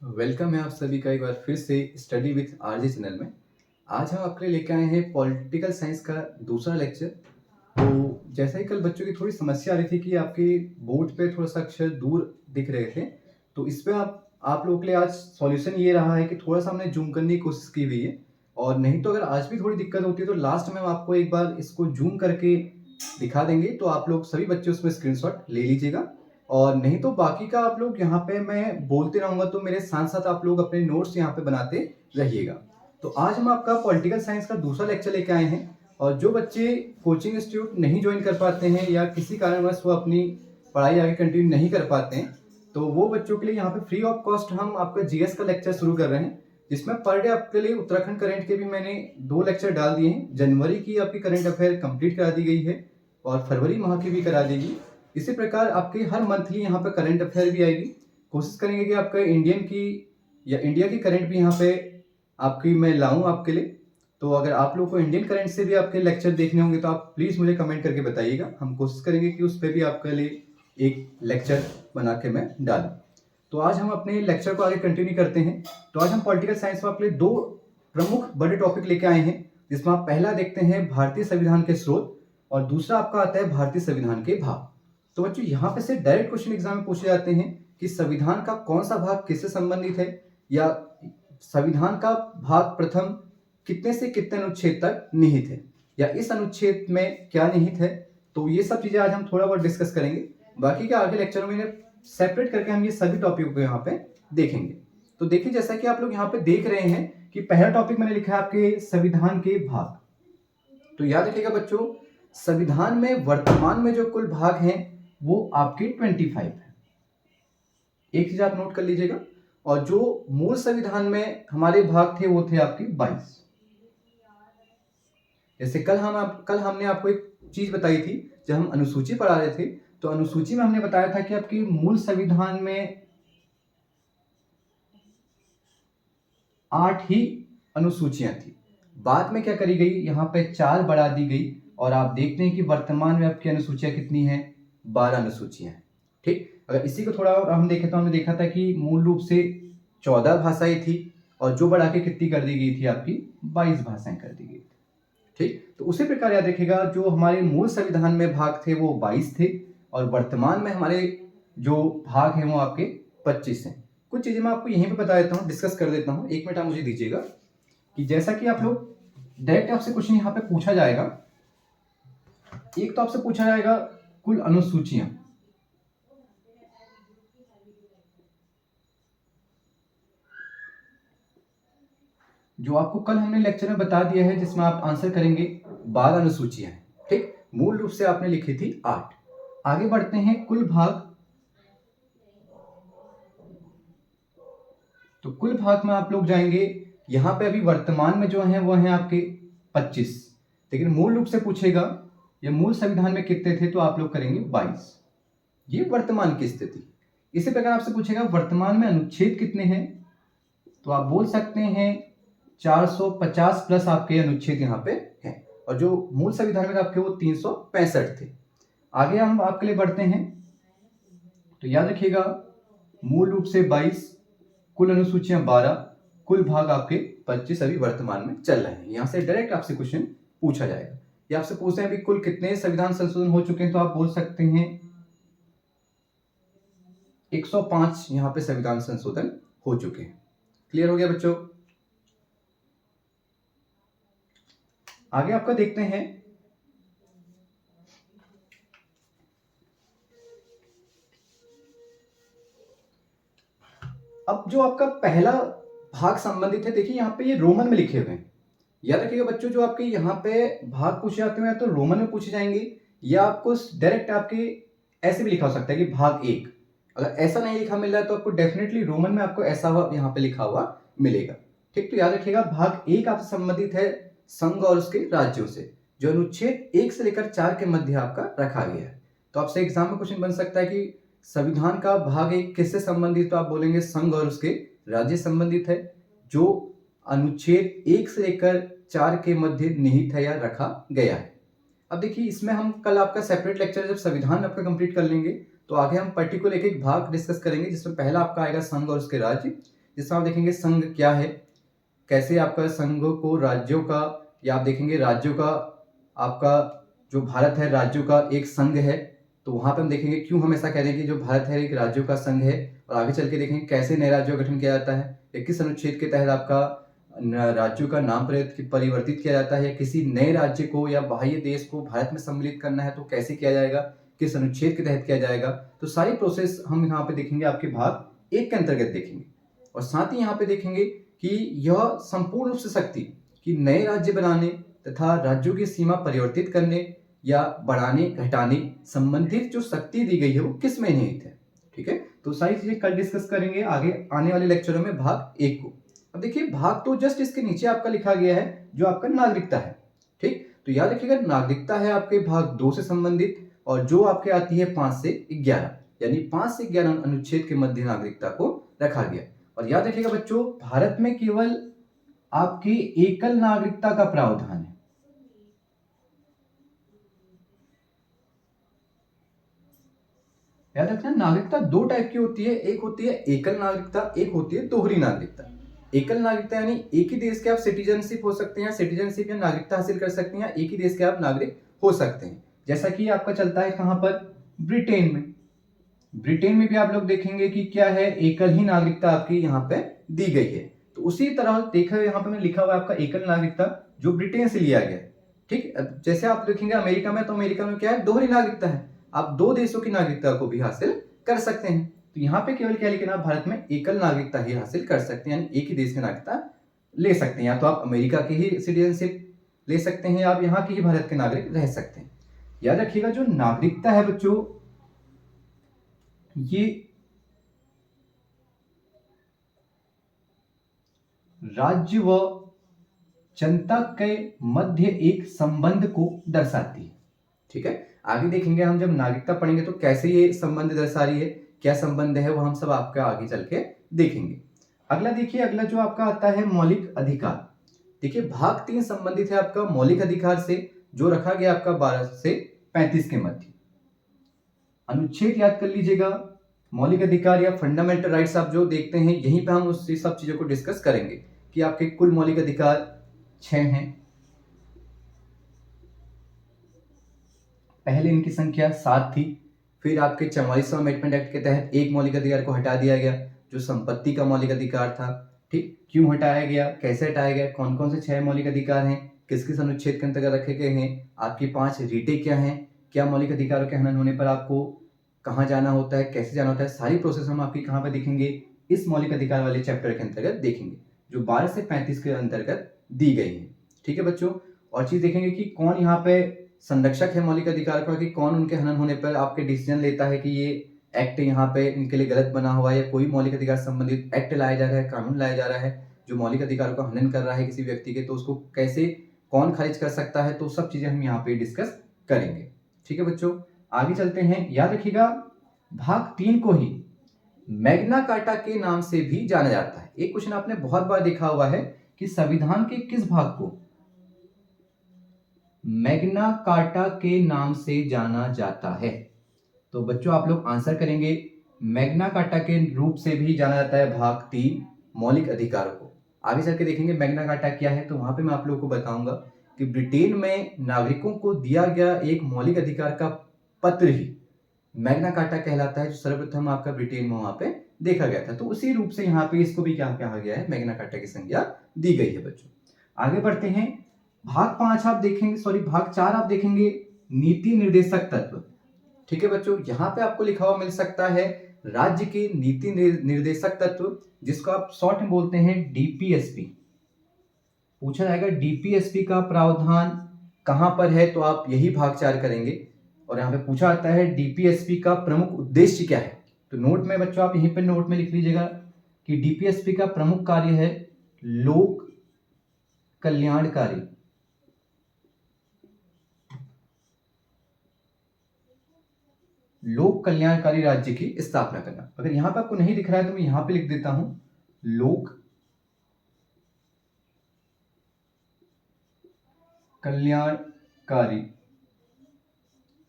Welcome है आप सभी का एक बार फिर से स्टडी विथ आरजे चैनल में। आज हम आपके लिए लेके आए हैं पॉलिटिकल साइंस का दूसरा लेक्चर। तो जैसा ही कल बच्चों की थोड़ी समस्या आ रही थी कि आपके बोर्ड पे थोड़ा सा अक्षर दूर दिख रहे थे, तो इस पे आप लोगों के लिए आज सॉल्यूशन ये रहा है कि थोड़ा सा हमने जूम करने की कोशिश की हुई है। और नहीं तो अगर आज भी थोड़ी दिक्कत होती है तो लास्ट में हम आपको एक बार इसको जूम करके दिखा देंगे, तो आप लोग सभी बच्चे उसमें स्क्रीनशॉट ले लीजिएगा। और नहीं तो बाकी का आप लोग यहाँ पे मैं बोलते रहूंगा, तो मेरे साथ साथ आप लोग अपने नोट्स यहाँ पे बनाते रहिएगा। तो आज हम आपका पॉलिटिकल साइंस का दूसरा लेक्चर लेके आए हैं। और जो बच्चे कोचिंग इंस्टीट्यूट नहीं ज्वाइन कर पाते हैं या किसी कारणवश वो अपनी पढ़ाई आगे कंटिन्यू नहीं कर पाते हैं, तो वो बच्चों के लिए यहाँ पे फ्री ऑफ कॉस्ट हम आपका जीएस का लेक्चर शुरू कर रहे हैं, जिसमें पर डे आपके लिए उत्तराखंड करंट के भी मैंने 2 लेक्चर डाल दिए हैं। जनवरी की आपकी करंट अफेयर कंप्लीट करा दी गई है और फरवरी माह की भी करा देगी। इसी प्रकार आपके हर मंथली यहाँ पे करंट अफेयर भी आएगी। कोशिश करेंगे कि आपका इंडियन की या इंडिया की करंट भी यहाँ पे आपकी मैं लाऊं आपके लिए। तो अगर आप लोग को इंडियन करंट से भी आपके लेक्चर देखने होंगे तो आप प्लीज़ मुझे कमेंट करके बताइएगा। हम कोशिश करेंगे कि उस पर भी आपके लिए एक लेक्चर बना के मैं डालूँ। तो आज हम अपने लेक्चर को आगे कंटिन्यू करते हैं। तो आज हम पॉलिटिकल साइंस में आपके लिए 2 प्रमुख बड़े टॉपिक लेके आए हैं, जिसमें आप पहला देखते हैं भारतीय संविधान के स्रोत और दूसरा आपका आता है भारतीय संविधान के भाग। तो बच्चों यहाँ पे से डायरेक्ट क्वेश्चन एग्जाम में पूछे जाते हैं कि संविधान का कौन सा भाग किससे संबंधित है, या संविधान का भाग प्रथम कितने से कितने अनुच्छेद तक निहित है, या इस अनुच्छेद में क्या निहित है। तो ये सब चीजें आज हम थोड़ा बहुत डिस्कस करेंगे। बाकी के आगे लेक्चरों में सेपरेट करके हम ये सभी टॉपिक को यहाँ पे देखेंगे। तो देखिए, जैसा कि आप लोग यहाँ पे देख रहे हैं कि पहला टॉपिक मैंने लिखा है आपके संविधान के भाग। तो याद रखिएगा बच्चों, संविधान में वर्तमान में जो कुल भाग हैं वो आपके 25 है। एक चीज आप नोट कर लीजिएगा। और जो मूल संविधान में हमारे भाग थे वो थे आपके 22। जैसे कल हमने आपको एक चीज बताई थी, जब हम अनुसूची पढ़ा रहे थे तो अनुसूची में हमने बताया था कि आपकी मूल संविधान में 8 ही अनुसूचियां थी। बाद में क्या करी गई, यहाँ पे 4 बढ़ा दी गई और आप देखते हैं कि वर्तमान में आपकी अनुसूचियां कितनी हैं, 12 अनुसूचियां हैं। ठीक, अगर इसी को थोड़ा और हम देखें तो हमने देखा था कि मूल रूप से 14 भाषाएं थी और जो बढ़ा के कितनी कर दी गई थी, आपकी 22 भाषाएं कर दी गई थी। ठीक, तो उसी प्रकार याद रखिएगा, जो हमारे मूल संविधान में भाग थे वो 22 थे और वर्तमान में हमारे जो भाग हैं वो आपके 25 हैं। कुछ चीजें मैं आपको यहीं पे बता देता हूँ, डिस्कस कर देता हूँ। 1 मिनट आप मुझे दीजिएगा कि जैसा कि आप लोग डायरेक्ट आपसे क्वेश्चन यहाँ पे पूछा जाएगा। एक तो आपसे पूछा जाएगा कुल अनुसूचियां, जो आपको कल हमने लेक्चर में बता दिया है, जिसमें आप आंसर करेंगे 12 अनुसूचियां हैं। ठीक, मूल रूप से आपने लिखी थी 8। आगे बढ़ते हैं, कुल भाग। तो कुल भाग में आप लोग जाएंगे, यहां पे अभी वर्तमान में जो है वो है आपके 25, लेकिन मूल रूप से पूछेगा ये मूल संविधान में कितने थे, तो आप लोग करेंगे 22। ये वर्तमान की स्थिति। इसी प्रकार आपसे पूछेगा वर्तमान में अनुच्छेद कितने हैं, तो आप बोल सकते हैं 450 प्लस आपके अनुच्छेद यहाँ पे हैं, और जो मूल संविधान में आपके वो 365 थे। आगे हम आपके लिए बढ़ते हैं, तो याद रखिएगा मूल रूप से 22, कुल अनुसूचियां 12, कुल भाग आपके 25 अभी वर्तमान में चल रहे हैं। यहां से डायरेक्ट आपसे क्वेश्चन पूछा जाएगा। ये आपसे पूछते हैं अभी कुल कितने संविधान संशोधन हो चुके हैं, तो आप बोल सकते हैं 105 यहां पे संविधान संशोधन हो चुके हैं। क्लियर हो गया बच्चों? आगे आपका देखते हैं, अब जो आपका पहला भाग संबंधित है, देखिए यहाँ पे ये रोमन में लिखे हुए हैं। याद रखिएगा बच्चों, जो आपके यहाँ पे भाग पूछे जाते हैं तो रोमन में पूछे जाएंगे, या आपको डायरेक्ट आपके ऐसे भी लिखा हो सकता है कि भाग 1। अगर ऐसा नहीं लिखा मिल रहा है तो आपको डेफिनेटली रोमन में आपको ऐसा यहाँ पे लिखा हुआ मिलेगा। ठीक, तो याद रखिएगा भाग 1 आपसे संबंधित है संघ और उसके राज्यों से, जो अनुच्छेद 1 से लेकर 4 के मध्य आपका रखा गया है। तो आपसे एग्जाम में क्वेश्चन बन सकता है कि संविधान का भाग 1 किससे संबंधित, तो आप बोलेंगे संघ और उसके राज्य संबंधित है, जो अनुच्छेद 1 से लेकर 4 के मध्य निहित है या रखा गया है। अब देखिए, इसमें हम कल आपका सेपरेट लेक्चर जब संविधान आपका कंप्लीट कर लेंगे तो आगे हम पर्टिकुलर एक एक भाग डिस्कस करेंगे, जिसमें पहला आपका आएगा संघ और उसके राज्य, जिसमें आप देखेंगे संघ क्या है, कैसे आपका संघ को राज्यों का, या आप देखेंगे राज्यों का, आपका जो भारत है राज्यों का एक संघ है। तो वहां पे हम देखेंगे क्यों हम ऐसा कह रहे हैं कि जो भारत है एक राज्यों का संघ है। और आगे चल के देखेंगे कैसे नए राज्यों का गठन किया जाता है, या किस अनुच्छेद के तहत आपका राज्यों का नाम परिवर्तित किया जाता है, या किसी नए राज्य को या बाह्य देश को भारत में सम्मिलित करना है तो कैसे किया जाएगा, किस अनुच्छेद के तहत किया जाएगा। तो सारी प्रोसेस हम यहाँ पे देखेंगे, आपके भाग 1 के अंतर्गत देखेंगे। और साथ ही यहाँ पे देखेंगे कि यह संपूर्ण रूप से शक्ति कि नए राज्य बनाने तथा राज्यों की सीमा परिवर्तित करने या बढ़ाने घटाने संबंधित जो शक्ति दी गई है वो किस में निहित है। ठीक है, तो सारी चीजें कल डिस्कस करेंगे आगे आने वाले लेक्चरों में भाग 1 को। अब देखिए भाग तो जस्ट इसके नीचे आपका लिखा गया है जो आपका नागरिकता है। ठीक, तो याद रखिएगा नागरिकता है आपके भाग 2 से संबंधित, और जो आपके आती है 5 से 11, यानी 5 से 11 अनुच्छेद के मध्य नागरिकता को रखा गया। और याद रखिएगा बच्चों, भारत में केवल आपकी एकल नागरिकता का प्रावधान है। याद रखना, नागरिकता 2 टाइप की होती है, एक होती है एकल नागरिकता, एक होती है दोहरी नागरिकता। एकल नागरिकता यानी एक ही देश के आप सिटीजनशिप हो सकते हैं, सिटीजनशिप या नागरिकता हासिल कर सकते हैं, एक ही देश के आप नागरिक हो सकते हैं। जैसा कि आपका चलता है कहां पर, ब्रिटेन में। ब्रिटेन में भी आप लोग देखेंगे कि क्या है, एकल ही नागरिकता आपकी यहाँ पे दी गई है। तो उसी तरह देखा यहाँ पे लिखा हुआ है आपका एकल नागरिकता जो ब्रिटेन से लिया गया। ठीक, जैसे आप देखेंगे अमेरिका में, तो अमेरिका में क्या है, दोहरी नागरिकता है, आप 2 देशों की नागरिकता को भी हासिल कर सकते हैं। तो यहाँ पे केवल क्या लिखना, भारत में एकल नागरिकता ही हासिल कर सकते हैं, यानी एक ही देश की नागरिकता ले सकते हैं। या तो आप अमेरिका की ही सिटीजनशिप ले सकते हैं, या आप यहाँ के ही भारत के नागरिक रह सकते हैं। याद रखिएगा जो नागरिकता है बच्चों, ये राज्य व जनता के मध्य एक संबंध को दर्शाती है। ठीक है, आगे देखेंगे हम जब नागरिकता पढ़ेंगे तो कैसे ये संबंध दर्शा रही है, क्या संबंध है, वो हम सब आपका आगे चल के देखेंगे। अगला देखिए, अगला जो आपका आता है मौलिक अधिकार। देखिए भाग 3 संबंधित है आपका मौलिक अधिकार से, जो रखा गया आपका 12 से 35 के मध्य। अनुच्छेद याद कर लीजिएगा, मौलिक अधिकार या फंडामेंटल राइट्स आप जो देखते हैं, यहीं पे हम उस सब चीजों को डिस्कस करेंगे कि आपके कुल मौलिक अधिकार 6 हैं। पहले इनकी संख्या 7 थी, फिर आपके 44वां अमेंडमेंट एक्ट के तहत एक मौलिक अधिकार को हटा दिया गया जो संपत्ति का मौलिक अधिकार था। ठीक, क्यों हटाया गया, कैसे हटाया गया, कौन कौन से 6 मौलिक अधिकार हैं, किस किस अनुच्छेद के अंतर्गत रखे गए हैं, आपकी 5 रीटें क्या हैं, क्या मौलिक अधिकारों के हनन होने पर आपको कहाँ जाना होता है, कैसे जाना होता है, सारी प्रोसेस हम आपकी कहाँ पर देखेंगे, इस मौलिक अधिकार वाले चैप्टर के अंतर्गत देखेंगे जो 12 से 35 के अंतर्गत दी गई है। ठीक है बच्चों, और चीज देखेंगे कि कौन यहाँ पे संरक्षक है मौलिक अधिकार का, कि कौन उनके हनन होने पर आपके डिसीजन लेता है कि ये एक्ट यहाँ पे इनके लिए गलत बना हुआ है, या कोई मौलिक अधिकार संबंधित एक्ट लाया जा रहा है, कानून लाया जा रहा है जो मौलिक अधिकार का हनन कर रहा है किसी व्यक्ति के, तो उसको कैसे कौन खारिज कर सकता है, तो सब चीजें हम यहाँ पे डिस्कस करेंगे। ठीक है बच्चों, आगे चलते हैं। याद रखिएगा भाग 3 को ही मैग्ना कार्टा के नाम से भी जाना जाता है। एक क्वेश्चन आपने बहुत बार देखा हुआ है कि संविधान के किस भाग को मैग्ना कार्टा के नाम से जाना जाता है, तो बच्चों आप लोग आंसर करेंगे, मैग्ना कार्टा के रूप से भी जाना जाता है भाग 3 मौलिक अधिकारों को। आगे चल के देखेंगे मैग्ना कार्टा क्या है, तो वहां पे मैं आप लोगों को बताऊंगा कि ब्रिटेन में नागरिकों को दिया गया एक मौलिक अधिकार का पत्र ही मैग्ना कार्टा कहलाता है, जो सर्वप्रथम आपका ब्रिटेन में वहां पे देखा गया था। तो उसी रूप से यहाँ पे इसको भी क्या कहा गया है, मैग्ना कार्टा की संज्ञा दी गई है बच्चों। आगे बढ़ते हैं, भाग 5 आप देखेंगे, सॉरी भाग 4 आप देखेंगे, नीति निर्देशक तत्व। ठीक है बच्चों, यहाँ पे आपको लिखा हुआ मिल सकता है राज्य के नीति निर्देशक तत्व, जिसको आप शॉर्ट में बोलते हैं डीपीएसपी। पूछा जाएगा डीपीएसपी का प्रावधान कहां पर है, तो आप यही भाग 4 करेंगे। और यहाँ पे पूछा जाता है डीपीएसपी का प्रमुख उद्देश्य क्या है, तो नोट में बच्चों आप यहीं पे नोट में लिख लीजिएगा कि डीपीएसपी का प्रमुख कार्य है लोक कल्याणकारी राज्य की स्थापना करना। अगर यहां पर आपको नहीं दिख रहा है तो मैं यहां पे लिख देता हूं लोक कल्याणकारी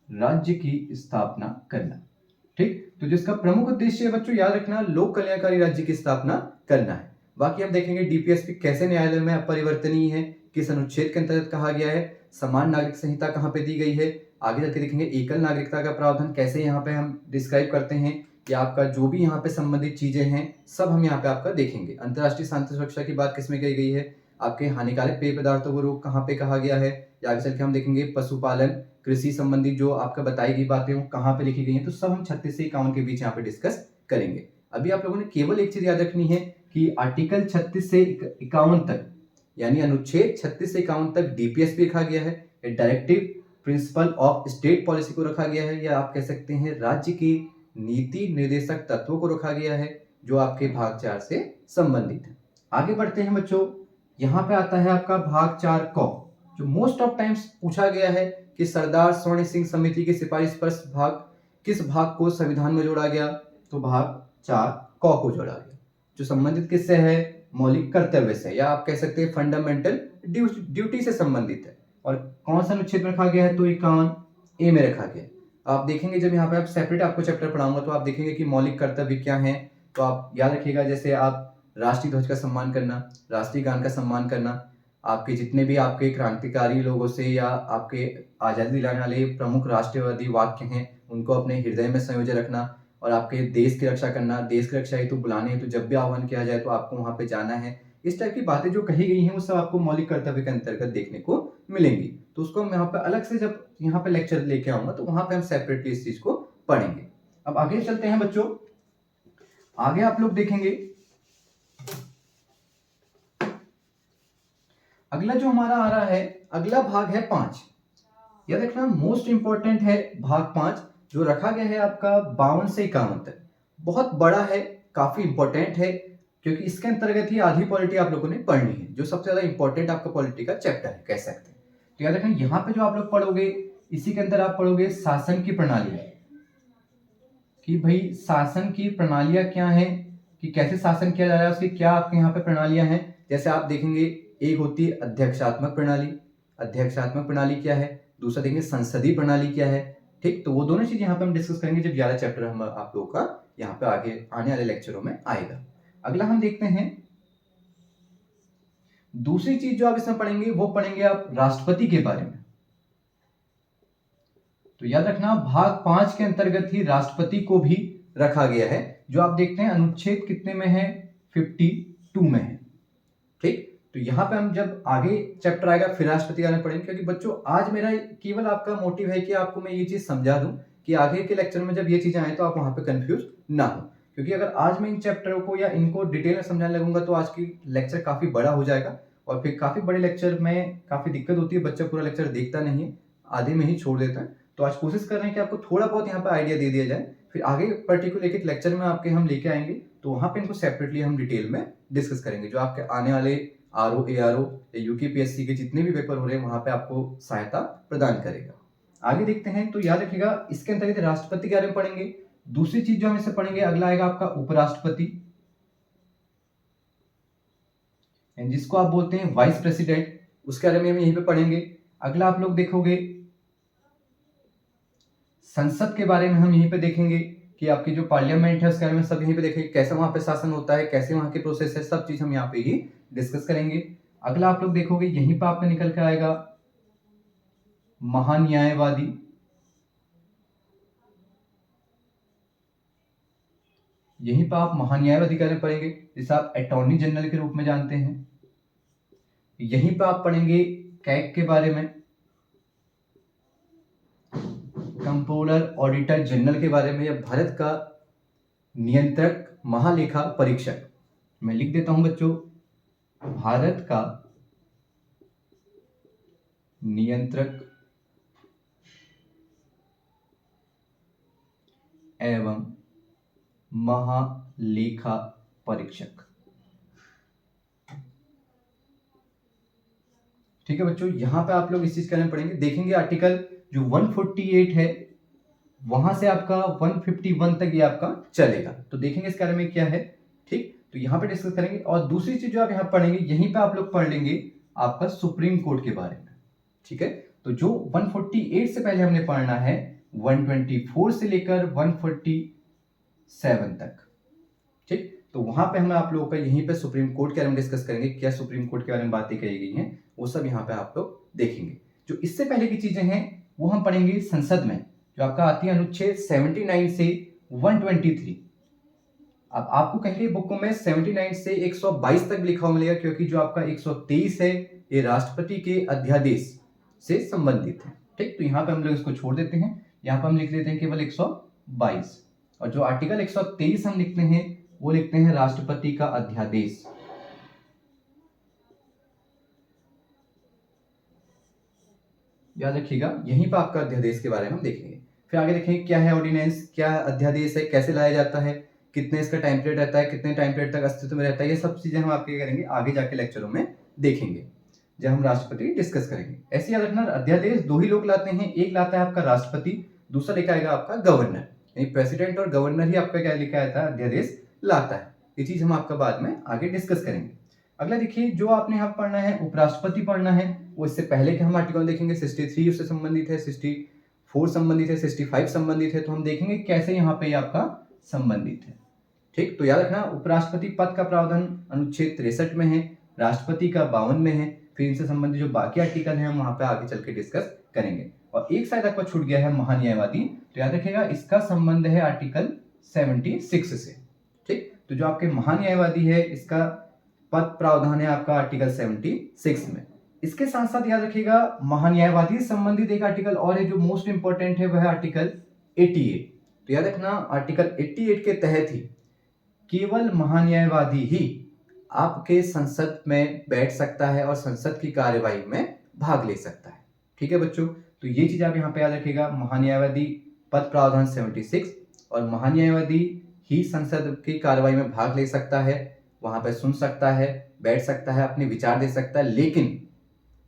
राज्य की स्थापना करना। ठीक। तो जिसका प्रमुख उद्देश्य है बच्चों याद रखना, लोक कल्याणकारी राज्य की स्थापना करना है। बाकी आप देखेंगे डीपीएसपी कैसे न्यायालय में अपरिवर्तनीय है, किस अनुच्छेद के अंतर्गत कहा गया है, समान नागरिक संहिता कहाँ पे दी गई है, आगे चल के देखेंगे एकल नागरिकता का प्रावधान कैसे यहाँ पे हम डिस्क्राइब करते हैं, या आपका जो भी यहाँ पे संबंधित चीजें हैं सब हम यहाँ पे आपका देखेंगे। अंतर्राष्ट्रीय शांति सुरक्षा की बात किसमें कही गई है, आपके हानिकारक पेय पदार्थों को रोक कहाँ पे कहा गया है, या आगे चल के हम देखेंगे पशुपालन कृषि संबंधी जो आपका बताई गई बातें वो कहाँ पे लिखी गई हैं। तो सब हम 36 से 51 के बीच यहाँ पे डिस्कस करेंगे। अभी आप लोगों ने केवल एक चीज याद रखनी है कि आर्टिकल 36 से 51 तक, यानी अनुच्छेद 36 से 51 तक डीपीएसपी रखा गया है, directive principle of state policy को रखा गया है, या आप कह सकते हैं राज्य की नीति निर्देशक तत्वों को रखा गया है जो आपके भाग 4 से संबंधित है। आगे बढ़ते हैं बच्चों, यहाँ पे आता है आपका भाग 4 क, जो मोस्ट ऑफ टाइम्स पूछा गया है कि सरदार स्वर्ण सिंह समिति की सिफारिश पर भाग किस भाग को संविधान में जोड़ा गया, तो भाग 4 क को जोड़ा गया, जो संबंधित किससे है, मौलिक कर्तव्य से, या आप कह सकते हैं फंडामेंटल ड्यूटी से संबंधित है। और कौन सा अनुच्छेद रखा गया है, तो 51 ए में रखा गया है। आप देखेंगे जब यहाँ पे आप सेपरेट आपको चैप्टर पढ़ाऊंगा तो आप देखेंगे कि मौलिक कर्तव्य क्या है, तो आप याद रखिएगा जैसे आप राष्ट्रीय ध्वज का सम्मान करना, राष्ट्रीय गान का सम्मान करना, आपके जितने भी आपके क्रांतिकारी लोगों से या आपके आजादी दिलाने वाले प्रमुख राष्ट्रवादी वाक्य हैं उनको अपने हृदय में संयोजन रखना, और आपके देश की रक्षा करना, देश की रक्षा हेतु बुलाने हेतु जब भी आह्वान किया जाए तो आपको वहां पे जाना है। इस टाइप की बातें जो कही गई हैं वो सब आपको मौलिक कर्तव्य के अंतर्गत देखने को मिलेंगी। तो उसको हम यहाँ पे अलग से जब यहाँ पे लेक्चर लेके आऊंगा तो वहां पे हम सेपरेटली इस चीज को पढ़ेंगे। अब आगे चलते हैं बच्चों, आगे आप लोग देखेंगे अगला जो हमारा आ रहा है, अगला भाग है 5। यह देखना मोस्ट इंपॉर्टेंट है भाग 5, जो रखा गया है आपका 52 से 51 तक। बहुत बड़ा है, काफी इंपॉर्टेंट है, क्योंकि इसके अंतर्गत ही आधी पॉलिटी आप लोगों ने पढ़नी है, जो सबसे ज्यादा इंपॉर्टेंट आपका पॉलिटी का चैप्टर है कह सकते हैं। तो याद रखना यहाँ पे जो आप लोग पढ़ोगे इसी के अंदर आप पढ़ोगे शासन की प्रणाली, कि भाई शासन की प्रणालियां क्या है, कि कैसे शासन किया जा रहा है, उसकी क्या आपके यहाँ पे प्रणालियां हैं। जैसे आप देखेंगे एक होती है अध्यक्षात्मक प्रणाली, अध्यक्षात्मक प्रणाली क्या है, दूसरा देखेंगे संसदीय प्रणाली क्या है। ठीक, तो वो दोनों चीज यहाँ पे हम डिस्कस करेंगे जब 11 चैप्टर हम आप लोगों का यहाँ पे आगे आने वाले लेक्चरों में आएगा। अगला हम देखते हैं दूसरी चीज जो आप इसमें पढ़ेंगे वो पढ़ेंगे आप राष्ट्रपति के बारे में। तो याद रखना भाग 5 के अंतर्गत ही राष्ट्रपति को भी रखा गया है, जो आप देखते हैं अनुच्छेद कितने में है, 52 में है। ठीक, तो यहाँ पे हम जब आगे चैप्टर आएगा फिर राष्ट्रपति का पढ़ेंगे, क्योंकि बच्चों आज मेरा केवल आपका मोटिव है कि आपको मैं ये चीज समझा दूं कि आगे के लेक्चर में जब ये चीजें आए तो आप वहां पे कंफ्यूज ना हो, क्योंकि अगर आज मैं इन चैप्टरों को या इनको डिटेल में समझाने लगूंगा तो आज की लेक्चर काफी बड़ा हो जाएगा, और फिर काफी बड़े लेक्चर में काफी दिक्कत होती है, बच्चा पूरा लेक्चर देखता नहीं है, आधे में ही छोड़ देता है। तो आज कोशिश कर रहे हैं कि आपको थोड़ा बहुत यहाँ पे आइडिया दे दिया जाए, फिर आगे पर्टिकुलर एक लेक्चर में आपके हम लेके आएंगे तो वहां पे इनको सेपरेटली हम डिटेल में डिस्कस करेंगे, जो आपके आने वाले आरओ एआरओ या यूकेपीएससी के जितने भी पेपर हो रहे हैं वहां पे आपको सहायता प्रदान करेगा। आगे देखते हैं, तो याद रखिएगा इसके अंतर्गत राष्ट्रपति के बारे में पढ़ेंगे। दूसरी चीज जो हम इससे पढ़ेंगे अगला आएगा आपका उपराष्ट्रपति, जिसको आप बोलते हैं वाइस प्रेसिडेंट, उसके बारे में हम यहीं पे पढ़ेंगे। अगला आप लोग देखोगे संसद के बारे में हम यहीं पे देखेंगे कि आपकी जो पार्लियामेंट है उसके बारे में सब यहीं पे देखेंगे, कैसे वहां पे शासन होता है, कैसे वहां के प्रोसेस है, सब चीज हम यहाँ पे ही डिस्कस करेंगे। अगला आप लोग देखोगे यहीं पे आपका निकल के आएगा महान्यायवादी, यहीं पर आप महान्यायवादी के बारे में पढ़ेंगे, जिसे आप अटॉर्नी जनरल के रूप में जानते हैं। यहीं पर आप पढ़ेंगे कैग के बारे में, कंट्रोलर ऑडिटर जनरल के बारे में, या भारत का नियंत्रक महालेखा परीक्षक। मैं लिख देता हूं बच्चों, भारत का नियंत्रक एवं महालेखा परीक्षक। ठीक है बच्चों, यहां पे आप लोग इस चीज के बारे में पढ़ेंगे, देखेंगे आर्टिकल जो 148 है वहां से आपका 151 तक ये आपका चलेगा, तो देखेंगे इस बारे में क्या है। ठीक, तो यहाँ पे डिस्कस करेंगे। और दूसरी चीज जो आप यहाँ पढ़ेंगे यहीं पे आप लोग पढ़ लेंगे आपका सुप्रीम कोर्ट के बारे में। ठीक है, तो जो 148 से पहले हमने पढ़ना है 124 से लेकर 147 तक। ठीक, तो वहां पे हम आप लोगों का यहीं पे सुप्रीम कोर्ट के बारे में डिस्कस करेंगे, क्या सुप्रीम कोर्ट के बारे में बातें कही गई हैं, वो सब यहाँ पे आप लोग देखेंगे। जो इससे पहले की चीजें हैं वो हम पढ़ेंगे संसद में, जो आपका आती है अनुच्छेद 79 से 123। अब आपको कहीं बुक में 79 से 122 तक लिखा हुआ मिलेगा, क्योंकि जो आपका 123 है ये राष्ट्रपति के अध्यादेश से संबंधित है। ठीक, तो यहाँ पे हम लोग इसको छोड़ देते हैं, यहाँ पे हम लिख देते हैं केवल 122, और जो आर्टिकल 123 हम लिखते हैं वो लिखते हैं राष्ट्रपति का अध्यादेश। याद रखिएगा, यहीं पर आपका अध्यादेश के बारे में हम देखेंगे। फिर आगे देखेंगे क्या है ऑर्डिनेंस, क्या अध्यादेश है, कैसे लाया जाता है, कितने इसका टाइम पीरियड रहता है, कितने टाइम पीरियड तक अस्तित्व में रहता है, ये सब चीजें हम आपके करेंगे आगे जाके लेक्चरों में देखेंगे जब हम राष्ट्रपति डिस्कस करेंगे। ऐसे याद रखना, अध्यादेश दो ही लोग लाते हैं, एक लाता है आपका राष्ट्रपति, दूसरा लेकर आएगा आपका गवर्नर, यानी प्रेसिडेंट और गवर्नर ही आपका क्या लेकर आता है, अध्यादेश लाता है। ये चीज हम आपका बाद में आगे डिस्कस करेंगे। अगला देखिए, जो आपने यहाँ पढ़ना है उपराष्ट्रपति पढ़ना है, वो इससे पहले के हम आर्टिकल देखेंगे। 63 उससे संबंधित है, 64 संबंधित है, 65 संबंधित है, तो हम देखेंगे कैसे यहाँ पे आपका संबंधित है। ठीक, तो याद रखना, उपराष्ट्रपति पद का प्रावधान अनुच्छेद 63 में है, राष्ट्रपति का 52 में है। फिर इनसे संबंधित जो बाकी आर्टिकल है हम वहां पे आगे चल के डिस्कस करेंगे। और एक शायद आपका छूट गया है महान्यायवादी, तो याद रखिएगा इसका संबंध है आर्टिकल 76 से। ठीक, तो जो आपके महान्यायवादी है इसका पद प्रावधान है आपका आर्टिकल 76 में। इसके साथ साथ याद रखिएगा महान्यायवादी से संबंधित एक आर्टिकल और है जो मोस्ट इंपोर्टेंट है, वह है आर्टिकल 88। तो याद रखना, आर्टिकल 88 के तहत ही केवल महान्यायवादी ही आपके संसद में बैठ सकता है और संसद की कार्यवाही में भाग ले सकता है। ठीक है बच्चों, तो ये चीज आप यहाँ पे याद रखिएगा, महान्यायवादी पद प्रावधान 76 और महान्यायवादी ही संसद की कार्यवाही में भाग ले सकता है, वहां पे सुन सकता है, बैठ सकता है, अपने विचार दे सकता है, लेकिन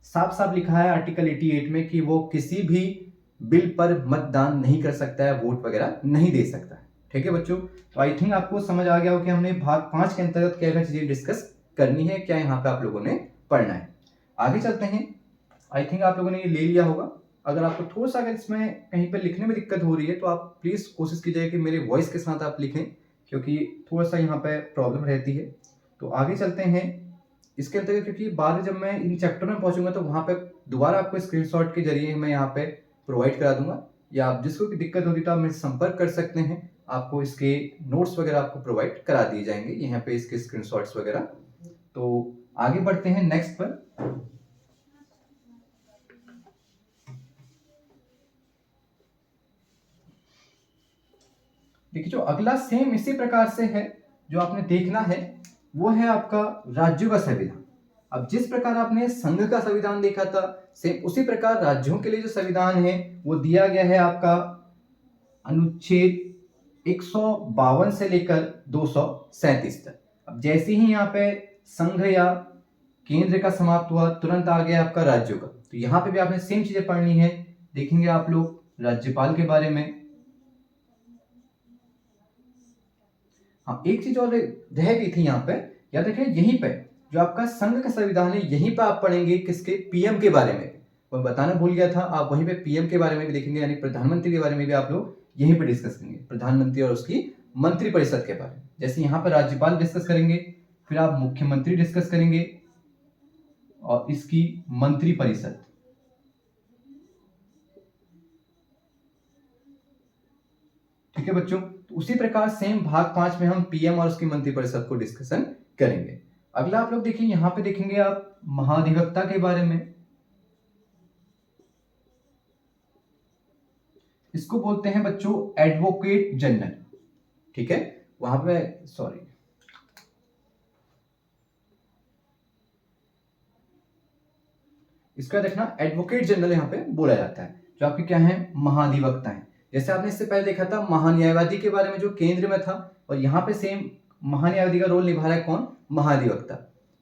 साफ साफ लिखा है आर्टिकल 88 में कि वो किसी भी बिल पर मतदान नहीं कर सकता है, वोट वगैरह नहीं दे सकता है। ठीक है बच्चों, तो आई थिंक आपको समझ आ गया हो कि हमने भाग 5 के अंतर्गत क्या क्या चीजें डिस्कस करनी है, क्या यहाँ पे आप लोगों ने पढ़ना है। आगे चलते हैं। आई थिंक आप लोगों ने ये ले लिया होगा। अगर आपको थोड़ा सा अगर इसमें कहीं पर लिखने में दिक्कत हो रही है तो आप प्लीज कोशिश कीजिए कि मेरे वॉइस के साथ आप लिखें, क्योंकि थोड़ा सा यहाँ पे प्रॉब्लम रहती है। तो आगे चलते हैं इसके अंतर्गत, क्योंकि बाद जब मैं इन चैप्टर में पहुंचूंगा तो वहां पे दोबारा आपको स्क्रीनशॉट के जरिए मैं यहाँ पे प्रोवाइड करा दूंगा, या आप जिसको भी दिक्कत होती है तो आप मेरे संपर्क कर सकते हैं, आपको इसके नोट्स वगैरह आपको प्रोवाइड करा दिए जाएंगे यहाँ पे इसके स्क्रीनशॉट्स वगैरह। तो आगे बढ़ते हैं नेक्स्ट पर। देखिए, जो अगला सेम इसी प्रकार से है, जो आपने देखना है वो है आपका राज्यों का संविधान। अब जिस प्रकार आपने संघ का संविधान देखा था, सेम उसी प्रकार राज्यों के लिए जो संविधान है वो दिया गया है आपका अनुच्छेद 152 से लेकर 237 तक। अब जैसे ही यहाँ पे संघ या केंद्र का समाप्त हुआ, तुरंत आ गया आपका राज्यों का। तो यहाँ पे भी आपने सेम चीजें पढ़नी है। देखेंगे आप लोग राज्यपाल के बारे में। हाँ, एक चीज और रह गई थी यहाँ पे, याद रखिए यहीं पे जो आपका संघ का संविधान है यहीं पे आप पढ़ेंगे किसके, पीएम के बारे में। मैं बताना भूल गया था, आप वहीं पे पीएम के बारे में भी देखेंगे, यानी प्रधानमंत्री के बारे में भी आप लोग यहीं पे डिस्कस करेंगे, प्रधानमंत्री और उसकी मंत्रिपरिषद के बारे में। जैसे यहाँ पर राज्यपाल डिस्कस करेंगे, फिर आप मुख्यमंत्री डिस्कस करेंगे और इसकी मंत्रिपरिषद। ठीक है बच्चों, तो उसी प्रकार सेम भाग 5 में हम पीएम और उसकी मंत्रिपरिषद को डिस्कशन करेंगे। अगला आप लोग देखिए, यहां पे देखेंगे आप महाधिवक्ता के बारे में। इसको बोलते हैं बच्चों एडवोकेट जनरल। ठीक है, वहां पे सॉरी इसका देखना एडवोकेट जनरल यहां पे बोला जाता है, जो आपके क्या है, महाधिवक्ता है। जैसे आपने इससे पहले देखा था महान्यायवादी के बारे में जो केंद्र में था, और यहाँ पे सेम महान्यायवादी का रोल निभा रहा है कौन, महाधिवक्ता।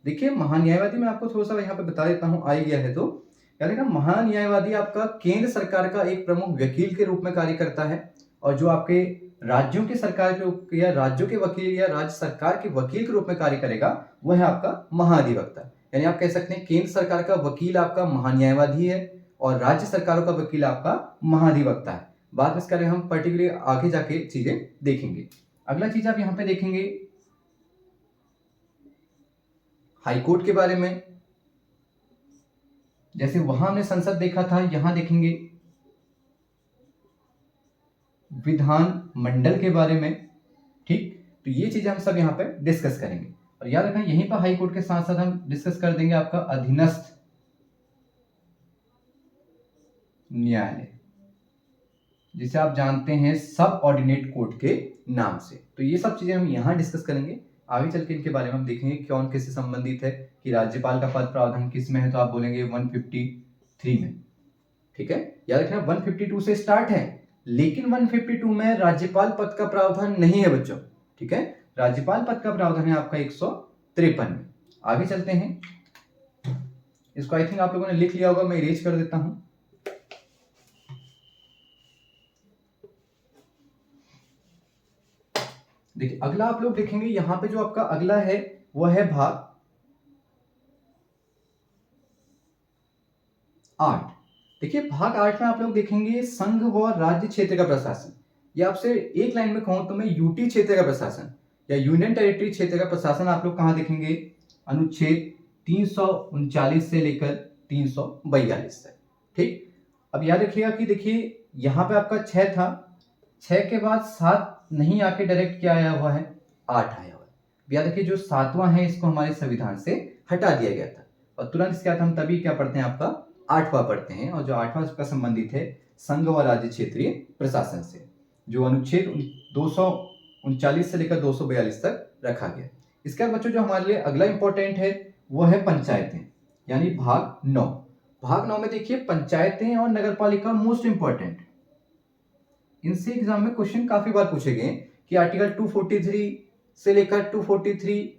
देखिए महान्यायवादी में आपको थोड़ा सा यहाँ पे बता देता हूँ, आ गया है तो यानी कि महान्यायवादी आपका केंद्र सरकार का एक प्रमुख वकील के रूप में कार्य करता है, और जो आपके राज्यों की सरकार के या राज्यों के वकील या राज्य सरकार के वकील के रूप में कार्य करेगा वह है आपका महाधिवक्ता। यानी आप कह सकते हैं केंद्र सरकार का वकील आपका महान्यायवादी है और राज्य सरकारों का वकील आपका महाधिवक्ता है। बाद में इसके बारे में हम पर्टिकुलरली आगे जाके चीजें देखेंगे। अगला चीज आप यहाँ पे देखेंगे हाई कोर्ट के बारे में। जैसे वहां हमने संसद देखा था, यहां देखेंगे विधान मंडल के बारे में। ठीक, तो ये चीजें हम सब यहाँ पे डिस्कस करेंगे। और याद रखना यहीं पर हाई कोर्ट के साथ साथ हम डिस्कस कर देंगे आपका अधीनस्थ न्यायालय, जिसे आप जानते हैं सब ऑर्डिनेट कोर्ट के नाम से। तो ये सब चीजें हम यहाँ डिस्कस करेंगे। आगे चल के इनके बारे में हम देखेंगे कौन किससे संबंधित है, कि राज्यपाल का पद प्रावधान किस में है, तो आप बोलेंगे 153 में। ठीक है, याद रखना 152 से स्टार्ट है, लेकिन 152 में राज्यपाल पद का प्रावधान नहीं है बच्चों। ठीक है, राज्यपाल पद का प्रावधान है आपका 153 में। आगे चलते हैं, इसको आई थिंक आप लोगों ने लिख लिया होगा, मैं इरेज कर देता हूं। देखिए अगला आप लोग देखेंगे यहां पे जो आपका अगला है वो है भाग 8। देखिए भाग 8 में आप लोग देखेंगे संघ व राज्य क्षेत्र का प्रशासन। ये आपसे एक लाइन में कहूं तो मैं यूटी क्षेत्र का प्रशासन या यूनियन टेरिटरी क्षेत्र का प्रशासन आप लोग कहां देखेंगे, अनुच्छेद 339 से लेकर 342 तक। ठीक, अब याद रखिएगा कि देखिए यहां पे आपका 6 था, 6 के बाद 7 नहीं आके डायरेक्ट क्या आया हुआ है, 8 आया हुआ है। याद रखिए जो 7वां है इसको हमारे संविधान से हटा दिया गया था, और तुरंत इसके बाद हम तभी क्या पढ़ते हैं, आपका 8वां पढ़ते हैं। और जो 8वां इसका संबंधित है संघ व राज्य क्षेत्रीय प्रशासन से, जो अनुच्छेद 239 से लेकर 242 तक रखा गया। इसके बाद बच्चों जो हमारे लिए अगला इंपॉर्टेंट है वो है पंचायतें, यानी भाग 9। भाग 9 में देखिए पंचायतें और नगर पालिका मोस्ट इंपॉर्टेंट। इनसे एग्जाम में क्वेश्चन काफी बार पूछे गए कि आर्टिकल 243 से लेकर 243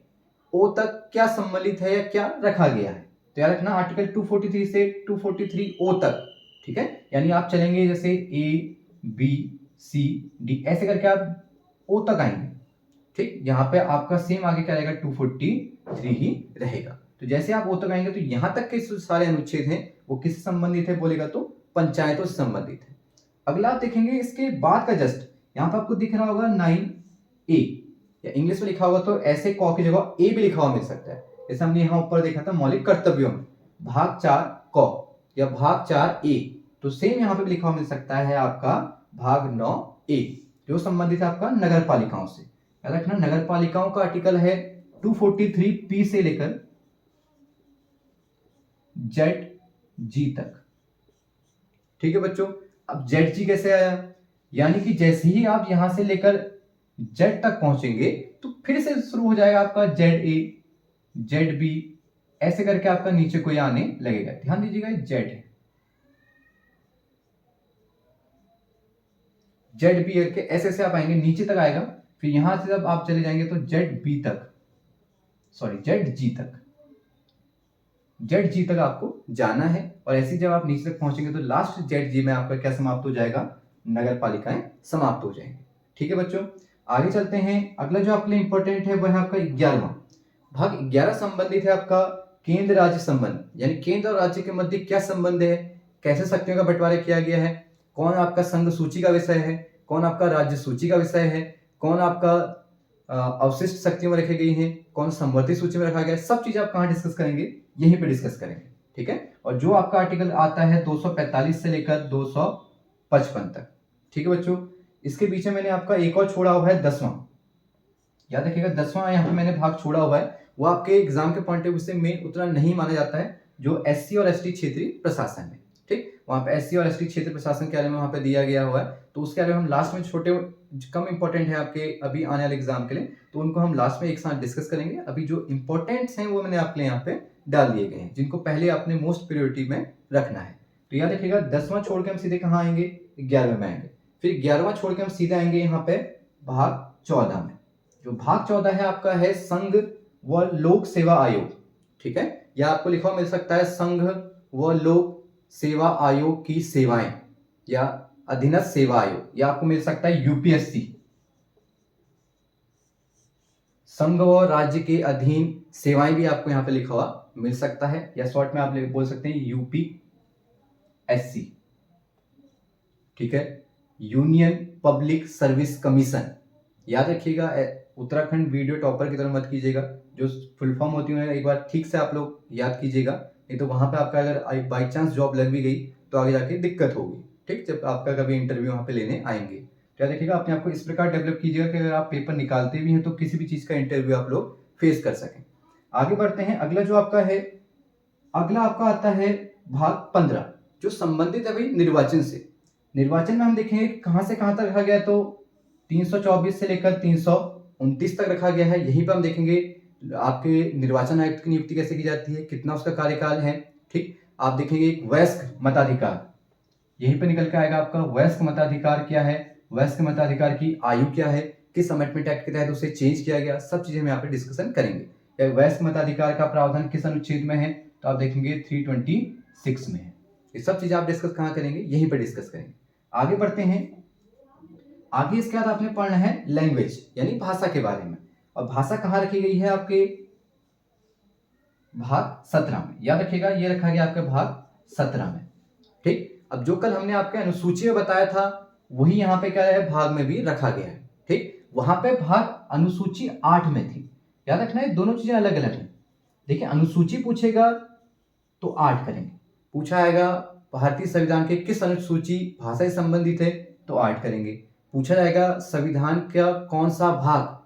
ओ तक क्या सम्मिलित है या क्या रखा गया है। तो याद रखना आर्टिकल 243 से 243 ओ तक। ठीक है, यानी आप चलेंगे जैसे ए बी सी डी ऐसे करके आप ओ तक आएंगे। ठीक, यहाँ पे आपका सेम आगे क्या रहेगा, 243 ही रहेगा। तो जैसे आप ओ तक आएंगे तो यहाँ तक के सारे अनुच्छेद हैं वो किससे संबंधित है बोलेगा तो पंचायतों से संबंधित है। अगला आप देखेंगे इसके बाद का जस्ट यहाँ पे आपको दिख रहा होगा 9A, या इंग्लिश में लिखा होगा तो ऐसे क की जगह ए भी लिखा हुआ मिल सकता है। जैसे हमने यहाँ ऊपर देखा था मौलिक कर्तव्यों में भाग 4 क या भाग 4A, तो सेम यहाँ पे भी लिखा हुआ मिल सकता है आपका भाग 9A, जो संबंधित है आपका नगर पालिकाओं से। याद रखना नगर पालिकाओं का आर्टिकल है 243P से लेकर ZG तक। ठीक है बच्चों, अब ZG कैसे आया, यानी कि जैसे ही आप यहां से लेकर Z तक पहुंचेंगे तो फिर से शुरू हो जाएगा आपका ZA ZB ऐसे करके आपका नीचे कोई आने लगेगा। ध्यान दीजिएगा Z है, ZB करके ऐसे से आप आएंगे नीचे तक आएगा, फिर यहां से जब आप चले जाएंगे तो ZB तक, सॉरी ZG तक, ZG तक आपको जाना है। और ऐसे जब आप नीचे तक पहुंचेंगे तो लास्ट ZG में आपका क्या समाप्त हो जाएगा, नगर पालिकाएं समाप्त हो जाएंगे। ठीक है बच्चों, आगे चलते हैं। अगला जो आपके लिए इंपॉर्टेंट है वह है आपका 11वां भाग। 11 संबंधित है आपका केंद्र राज्य संबंध, यानी केंद्र और राज्य के मध्य क्या संबंध है, कैसे शक्तियों का बंटवारा किया गया है, कौन आपका संघ सूची का विषय है, कौन आपका राज्य सूची का विषय है, कौन आपका अवशिष्ट शक्तियों में रखी गई है, कौन समवर्ती सूची में रखा गया है। सब चीज आप कहाँ डिस्कस करेंगे, यहीं पे डिस्कस करेंगे। ठीक है, और जो आपका आर्टिकल आता है 245 से लेकर 255 तक। ठीक है बच्चों, इसके पीछे मैंने आपका एक और छोड़ा हुआ है 10वां। याद रखिएगा 10वां यहाँ पे मैंने भाग छोड़ा हुआ है, वो आपके एग्जाम के पॉइंट ऑफ व्यू से मेन उतना नहीं माना जाता है, जो SC और ST क्षेत्रीय प्रशासन है। ठीक, वहां पे SC और ST क्षेत्रीय प्रशासन के बारे में वहां पे दिया गया हुआ है, तो उसके बारे में हम लास्ट में छोटे कम इंपॉर्टेंट है आपके अभी आने वाले एग्जाम के लिए, तो उनको हम लास्ट में एक साथ डिस्कस करेंगे। अभी जो इंपॉर्टेंट्स हैं वो मैंने आपके लिए यहाँ पे डाल दिए गए हैं, जिनको पहले आपने मोस्ट प्रायोरिटी में रखना है। तो याद रखिएगा 10वां छोड़ के हम सीधे कहाँ आएंगे, 11वें में आएंगे, फिर 11वां छोड़ के हम सीधे आएंगे यहाँ पे भाग 14 में। जो भाग 14 है आपका है संघ व लोक सेवा आयोग। ठीक है, या आपको लिखा हुआ मिल सकता है संघ व लोक सेवा आयोग की सेवाएं या अधीनस्थ सेवा आयोग, या आपको मिल सकता है यूपीएससी, संघ व राज्य के अधीन सेवाएं भी आपको यहां पे लिखा हुआ मिल सकता है, या शॉर्ट में आप बोल सकते हैं यूपीएससी। ठीक है, यूनियन पब्लिक सर्विस कमीशन। याद रखिएगा, उत्तराखंड वीडियो टॉपर की तरह मत कीजिएगा, जो फुल फॉर्म होती है एक बार ठीक से आप लोग याद कीजिएगा, नहीं तो वहाँ पे आपका अगर बाई चांस जॉब लग भी गई तो आगे जाके दिक्कत होगी, ठीक, जब आपका कभी इंटरव्यू वहाँ पे लेने आएंगे। तो याद रखिएगा, अपने आप को इस प्रकार डेवलप कीजिएगा कि अगर आप पेपर निकालते भी हैं तो किसी भी चीज़ का इंटरव्यू आप लोग फेस कर सकें। आगे बढ़ते हैं, अगला जो आपका है, अगला आपका आता है भाग 15, जो संबंधित है भाई निर्वाचन से। निर्वाचन में हम देखेंगे कहां से कहां तक रखा गया, तो 324 से लेकर 329 तक रखा गया है। यहीं पर हम देखेंगे आपके निर्वाचन आयुक्त की नियुक्ति कैसे की जाती है, कितना उसका कार्यकाल है, ठीक। आप देखेंगे एक वयस्क मताधिकार, यहीं पर निकल के आएगा आपका वयस्क मताधिकार क्या है, वयस्क मताधिकार की आयु क्या है, किस अमेंडमेंट एक्ट के तहत उसे चेंज किया गया, सब चीजें हम यहाँ पे डिस्कशन करेंगे। वयस्क मताधिकार का प्रावधान किस अनुच्छेद में है, तो आप देखेंगे 326 में है। ये सब चीजें आप डिस्कस कहाँ करेंगे, यहीं पर डिस्कस करेंगे। आगे बढ़ते हैं, आगे इसके बाद आपने पढ़ना है लैंग्वेज यानी भाषा के बारे में, और भाषा कहाँ रखी गई है आपके भाग 17 में। याद रखिएगा, ये रखा गया आपका भाग 17 में, ठीक। अब जो कल हमने आपके अनुसूची में बताया था वही यहाँ पे क्या है, भाग में भी रखा गया है, ठीक। वहां पे भाग अनुसूची 8 में थी। याद रखना है दोनों चीजें अलग अलग हैं। देखिए, अनुसूची पूछेगा तो 8 करेंगे, पूछा आएगा भारतीय संविधान के किस अनुसूची भाषा से संबंधित है, तो 8 करेंगे। पूछा जाएगा संविधान का कौन सा भाग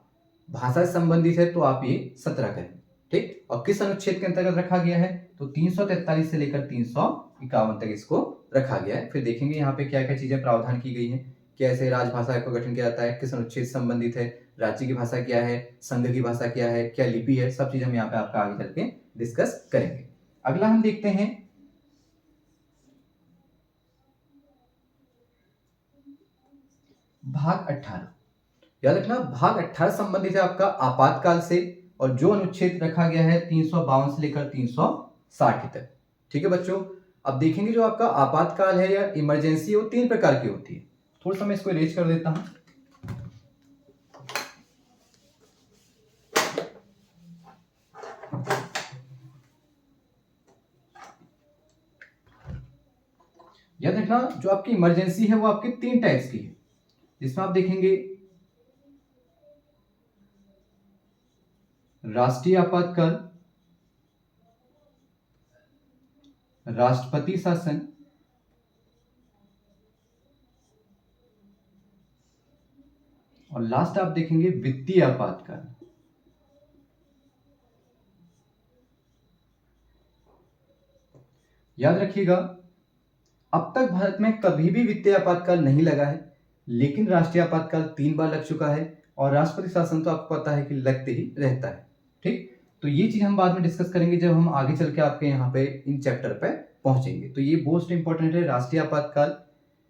भाषा से संबंधित है, तो आप ये 17 करेंगे, ठीक। और किस अनुच्छेद के अंतर्गत रखा गया है, तो 343 से लेकर 351 तक इसको रखा गया है। फिर देखेंगे यहाँ पे क्या क्या चीजें प्रावधान की गई हैं, कैसे राजभाषा का गठन किया जाता है, किस अनुच्छेद से संबंधित है, राज्य की भाषा क्या है, संघ की भाषा क्या है, क्या लिपि है, सब चीजें हम यहाँ पे आपका आगे चल के डिस्कस करेंगे। अगला हम देखते हैं भाग 18। याद रखना, भाग 18 संबंधित है आपका आपातकाल से, और जो अनुच्छेद रखा गया है 352 से लेकर 360 तक, ठीक है बच्चों। अब देखेंगे जो आपका आपातकाल है या इमरजेंसी है वो 3 प्रकार की होती है। थोड़ा सा मैं इसको इरेज कर देता हूं। याद रखना, जो आपकी इमरजेंसी है वो आपके 3 टाइप्स की है, जिसमें आप देखेंगे राष्ट्रीय आपातकाल, राष्ट्रपति शासन और लास्ट आप देखेंगे वित्तीय आपातकाल। याद रखिएगा, अब तक भारत में कभी भी वित्तीय आपातकाल नहीं लगा है, लेकिन राष्ट्रीय आपातकाल 3 बार लग चुका है, और राष्ट्रपति शासन तो आपको पता है कि लगते ही रहता है, ठीक। तो ये चीज हम बाद में डिस्कस करेंगे जब हम आगे चल के आपके यहाँ पे इन चैप्टर पे पहुंचेंगे। तो ये मोस्ट इंपॉर्टेंट है, राष्ट्रीय आपातकाल,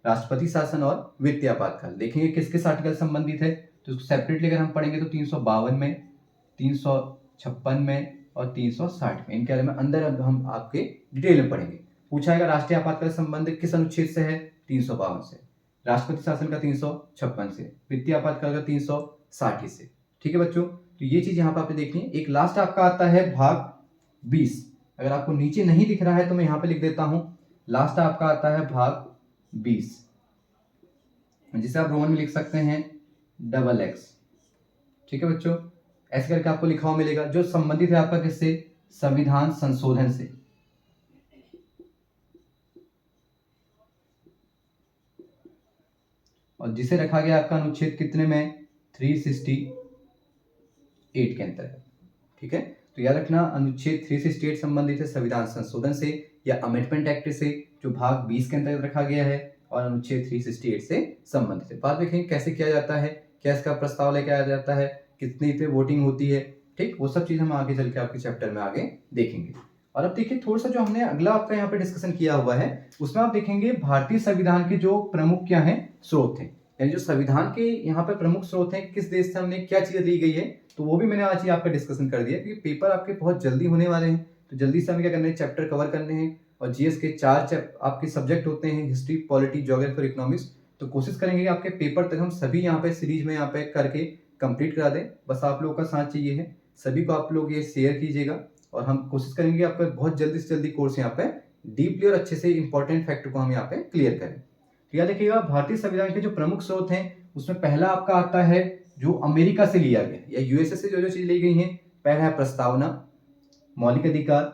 राष्ट्रपति शासन और वित्तीय आपातकाल। देखेंगे किस किस आर्टिकल संबंधित है, तो इसको सेपरेटली अगर हम पढ़ेंगे तो 352 में, 356 में और 360 में, इनके बारे में अंदर हम आपके डिटेल में पढ़ेंगे। पूछा जाएगा राष्ट्रीय आपातकाल संबंध किस अनुच्छेद से है, 352 से, राष्ट्रपति शासन का 356 से, वित्तीय आपातकाल का 360 से, ठीक है बच्चों। तो ये चीज यहाँ पे आपने देखनी है। एक लास्ट आपका आता है भाग 20। अगर आपको नीचे नहीं दिख रहा है तो मैं यहाँ पे लिख देता हूं, लास्ट आपका आता है भाग 20, जिसे आप रोमन में लिख सकते हैं XX, ठीक है बच्चों। ऐसे करके आपको लिखा हुआ मिलेगा, जो संबंधित है आपका किससे, संविधान संशोधन से। और जिसे रखा गया आपका अनुच्छेद कितने में, 368 के अंतर्गत, ठीक है। तो याद रखना, अनुच्छेद 368 संबंधित है संविधान संशोधन से या अमेंडमेंट एक्ट से, जो भाग 20 के अंतर्गत रखा गया है, और अनुच्छेद 368 से संबंधित है। बाद देखेंगे कैसे किया जाता है, क्या इसका प्रस्ताव लेके आया जाता है, कितनी पे वोटिंग होती है, ठीक। वो सब चीज हम आगे चल के आपके चैप्टर में आगे देखेंगे। और अब देखिए थोड़ा सा जो हमने अगला आपका यहाँ पे डिस्कशन किया हुआ है, उसमें आप देखेंगे भारतीय संविधान के जो प्रमुख क्या है स्रोत हैं, यानी जो संविधान के यहाँ पे प्रमुख स्रोत हैं, किस देश से हमने क्या चीजें ली गई है, तो वो भी मैंने आज ही आपका डिस्कशन कर दिया, क्योंकि पेपर आपके बहुत जल्दी होने वाले हैं। तो जल्दी से हमें क्या करना है, चैप्टर कवर करने हैं। और जीएस के 4 आपके सब्जेक्ट होते हैं, हिस्ट्री, पॉलिटी, ज्योग्राफी और इकोनॉमिक्स। तो कोशिश करेंगे कि आपके पेपर तक हम सभी यहाँ पे सीरीज में यहाँ पे करके कंप्लीट करा दें। बस आप लोगों का साथ चाहिए है, सभी को आप लोग ये शेयर कीजिएगा, और हम कोशिश करेंगे आपका बहुत जल्दी से जल्दी कोर्स यहाँ पे डीपली और अच्छे से इंपॉर्टेंट फैक्ट को हम यहाँ पे क्लियर करें। तो याद रखिएगा भारतीय संविधान के जो प्रमुख स्रोत हैं उसमें पहला आपका आता है जो अमेरिका से लिया गया या यूएसए से जो जो चीज ली गई हैं। पहला है प्रस्तावना, मौलिक अधिकार,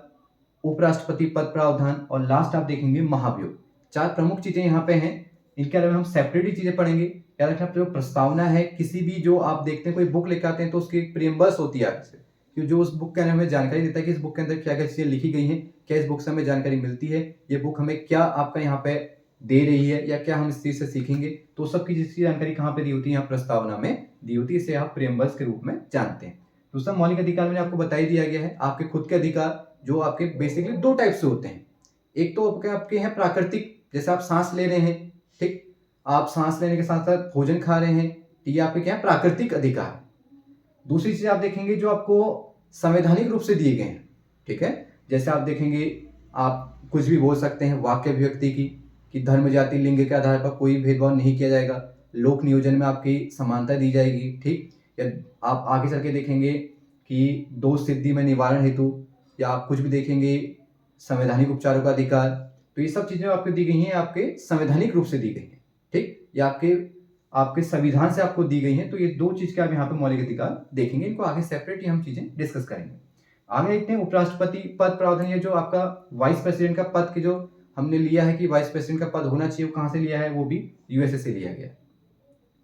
उपराष्ट्रपति पद प्रावधान और लास्ट आप देखेंगे महाभियोग। चार प्रमुख चीजें यहाँ पे हैं। इनके अलावा हम सेपरेटली चीजें पढ़ेंगे। याद रखना जो प्रस्तावना है, किसी भी जो आप देखते हैं कोई बुक लेकर आते हैं तो उसकी एक प्रीएम्बल्स होती है आगे से, कि जो उस बुक के अंदर हमें जानकारी देता है कि इस बुक के अंदर क्या क्या चीजें लिखी गई हैं, क्या इस बुक से हमें जानकारी मिलती है, ये बुक हमें क्या आपका यहाँ पे दे रही है या क्या हम इस चीज से सीखेंगे। तो सबकी जिसकी जानकारी कहाँ पे दी होती है, यहाँ प्रस्तावना में दी होती है। इसे आप प्रीएम्बल्स के रूप में जानते हैं। दूसरा मौलिक अधिकार मैंने आपको बता ही दिया गया है, आपके खुद के अधिकार जो आपके बेसिकली दो टाइप से होते हैं। एक तो आपके हैं प्राकृतिक, जैसे आप सांस ले रहे हैं, ठीक, आप सांस लेने के साथ साथ भोजन खा रहे हैं, ये आपके क्या है प्राकृतिक अधिकार। दूसरी चीज आप देखेंगे जो आपको संवैधानिक रूप से दिए गए हैं, ठीक है, जैसे आप देखेंगे आप कुछ भी बोल सकते हैं वाक्य अभिव्यक्ति की, कि धर्म जाति लिंग के आधार पर कोई भेदभाव नहीं किया जाएगा, लोक नियोजन में आपकी समानता दी जाएगी, ठीक। या आप आगे चल के देखेंगे कि दोष सिद्धि में निवारण हेतु, या आप कुछ भी देखेंगे संवैधानिक उपचारों का अधिकार। तो ये सब चीजें आपको दी गई हैं, आपके संवैधानिक रूप से दी गई हैं, ठीक, या आपके संविधान से आपको दी गई हैं। तो ये दो चीज के आप यहाँ पे मौलिक अधिकार देखेंगे। इनको आगे सेपरेट हम चीजें डिस्कस करेंगे। आगे देखते हैं उपराष्ट्रपति पद प्रावधान, ये जो आपका वाइस प्रेसिडेंट का पद के जो हमने लिया है कि वाइस प्रेसिडेंट का पद होना चाहिए, वो कहाँ से लिया है, वो भी यूएसए से लिया गया।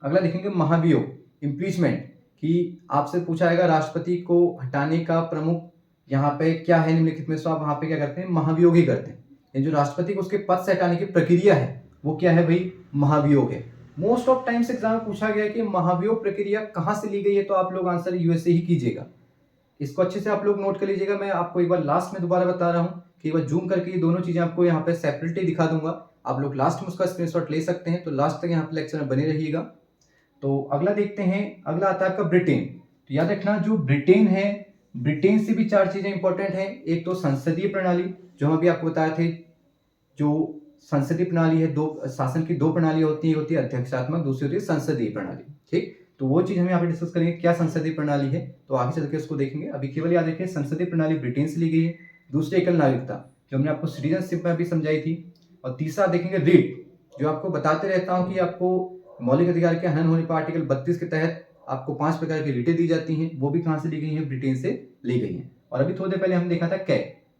अगला देखेंगे महाभियोग, इम्पीचमेंट, कि आपसे पूछा जाएगा राष्ट्रपति को हटाने का प्रमुख यहाँ पे क्या है निम्नलिखित में, तो आप वहां पे क्या करते हैं, महाभियोग ही करते हैं। ये जो राष्ट्रपति को उसके पद से हटाने की प्रक्रिया है वो क्या है भाई, महाभियोग है। मोस्ट ऑफ टाइम्स एग्जाम में पूछा गया कि महाभियोग प्रक्रिया कहाँ से ली गई है, तो आप लोग आंसर यूएसए ही कीजिएगा। इसको अच्छे से आप लोग नोट कर लीजिएगा। मैं आपको एक बार लास्ट में दोबारा बता रहा हूँ कि एक बार जूम करके ये दोनों चीजें आपको यहाँ पे सेपरेटली दिखा दूंगा। आप लोग लास्ट में उसका स्क्रीनशॉट ले सकते हैं। तो लास्ट तक यहाँ पे लेक्चर में बने रहिएगा। तो अगला देखते हैं, अगला आता है आपका ब्रिटेन। तो याद रखना जो ब्रिटेन है, ब्रिटेन से भी चार चीजें इंपॉर्टेंट हैं। एक तो संसदीय प्रणाली, जो हम अभी आपको बताए थे, जो संसदीय प्रणाली है, दो शासन की दो प्रणालियां होती है अध्यक्षात्मक, दूसरी होती है संसदीय प्रणाली, ठीक। तो वो चीज हम यहाँ पे डिस्कस करेंगे, क्या संसदीय प्रणाली है, तो आगे चल के उसको देखेंगे। अभी केवल याद रखिए संसदीय प्रणाली ब्रिटेन से ली गई है। दूसरी एकल नागरिकता, जो हमने आपको सिटीजनशिप में भी समझाई थी। और तीसरा देखेंगे रीट, जो आपको बताते रहता हूँ कि आपको मौलिक अधिकार के हनन होने पर आर्टिकल 32 के तहत आपको 5 प्रकार की रिटें दी जाती हैं, वो भी कहाँ से ली गई हैं, ब्रिटेन से ली गई हैं। और अभी थोड़ी देर पहले हमने देखा था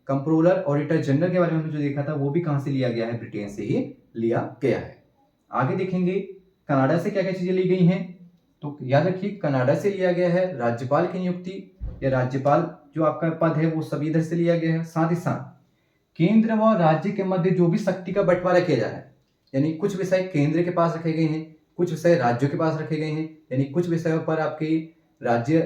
कंट्रोलर ऑडिटर जनरल के बारे में हमने जो देखा था, वो भी कहाँ से लिया गया है, ब्रिटेन से ही लिया गया है। आगे देखेंगे कनाडा से क्या क्या चीजें ली गई हैं। तो याद रखिए कनाडा से लिया गया है राज्यपाल की नियुक्ति, या राज्यपाल जो आपका पद है वो सभी इधर से लिया गया है। साथ ही साथ केंद्र व राज्य के मध्य जो भी शक्ति का बंटवारा किया जा रहा है, यानी कुछ विषय केंद्र के पास रखे गए हैं, कुछ विषय राज्यों के पास रखे गए हैं। यानी कुछ विषयों पर आपके राज्य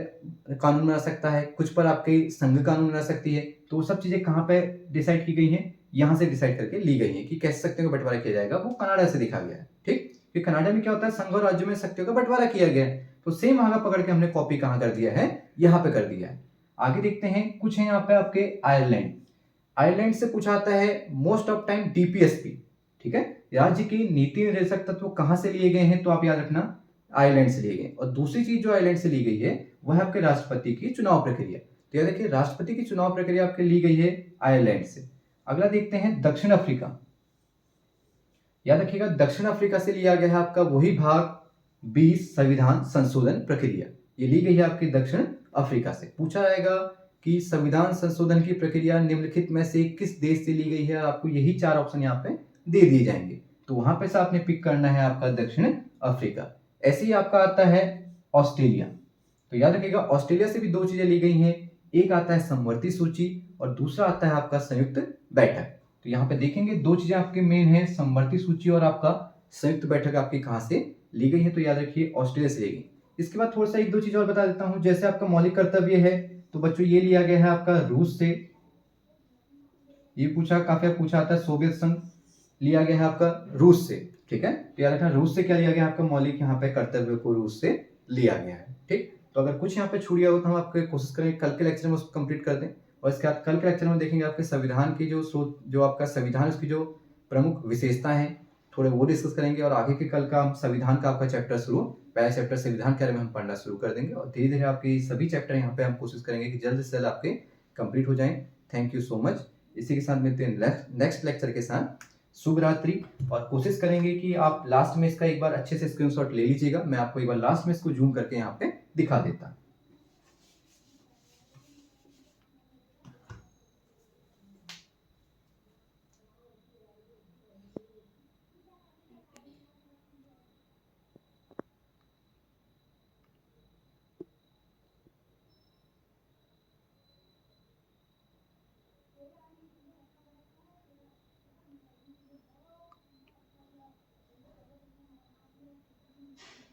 कानून बना सकता है, कुछ पर आपके संघ कानून बना सकती है। तो वो सब चीजें कहाँ पे डिसाइड की गई हैं, यहाँ से डिसाइड करके ली गई हैं कि कैसे शक्तियों का बंटवारा किया जाएगा, वो कनाडा से दिखा गया है, ठीक। कि कनाडा में क्या होता है, संघ और राज्यों में शक्तियों का बंटवारा किया गया है। तो सेम वहां का पकड़ के हमने कॉपी कहाँ कर दिया है, यहाँ पे कर दिया है। आगे देखते हैं, कुछ है यहाँ पे आपके आयरलैंड। आयरलैंड से पूछा आता है मोस्ट ऑफ टाइम डीपीएसपी, ठीक है, राज्य की नीति निर्देशक तत्व कहाँ से लिए गए हैं, तो आप याद रखना आयरलैंड से लिए गए। और दूसरी चीज जो आयरलैंड से ली गई है वह है आपके राष्ट्रपति की चुनाव प्रक्रिया। तो याद रखिए राष्ट्रपति की चुनाव प्रक्रिया आपके ली गई है आयरलैंड से। अगला देखते हैं दक्षिण अफ्रीका। याद रखिएगा दक्षिण अफ्रीका से लिया गया है आपका वही भाग 20 संविधान संशोधन प्रक्रिया, ये ली गई है आपकी दक्षिण अफ्रीका से। पूछा जाएगा कि संविधान संशोधन की प्रक्रिया निम्नलिखित में से किस देश से ली गई है, आपको यही चार ऑप्शन यहाँ पे दे दिए जाएंगे। तो वहां पे से आपने पिक करना है आपका दक्षिण अफ्रीका। ऐसे ही आपका आता है ऑस्ट्रेलिया। तो याद रखिएगा ऑस्ट्रेलिया से भी दो चीजें ली गई हैं, एक आता है समवर्ती सूची और दूसरा आता है आपका संयुक्त बैठक। तो यहाँ पे देखेंगे दो चीजें आपके मेन है, समवर्ती सूची और आपका संयुक्त बैठक आपकी कहाँ से ली गई है, तो याद रखिए ऑस्ट्रेलिया से ली गई। इसके बाद थोड़ा सा एक दो चीज और बता देता हूं, जैसे आपका मौलिक कर्तव्य है तो बच्चों ये लिया गया है आपका रूस से। ये काफी पूछा आता है, सोवियत संघ लिया गया है आपका रूस से, ठीक है। तो याद रखना रूस से क्या लिया गया है आपका मौलिक यहाँ पे कर्तव्य को रूस से लिया गया है, ठीक। तो अगर कुछ यहाँ पे छूट गया हो तो हम आपको कोशिश करेंगे कल के लेक्चर में उसको कंप्लीट कर दें। और इसके बाद कल के लेक्चर में देखेंगे आपके संविधान की जो आपका संविधान उसकी जो प्रमुख विशेषता है थोड़े वो डिस्कस करेंगे। और आगे के कल का हम संविधान का आपका चैप्टर पहला चैप्टर संविधान के बारे में हम पढ़ना शुरू कर देंगे। और धीरे धीरे आपके सभी चैप्टर यहाँ पे हम कोशिश करेंगे कि जल्द से जल्द आपके कंप्लीट हो जाएं। Thank you so much. इसी के साथ मिलते हैं नेक्स्ट लेक्चर के साथ। शुभ रात्रि। और कोशिश करेंगे कि आप लास्ट में इसका एक बार अच्छे से स्क्रीनशॉट ले लीजिएगा। मैं आपको एक बार लास्ट में इसको जूम करके यहाँ पे दिखा देता हूँ।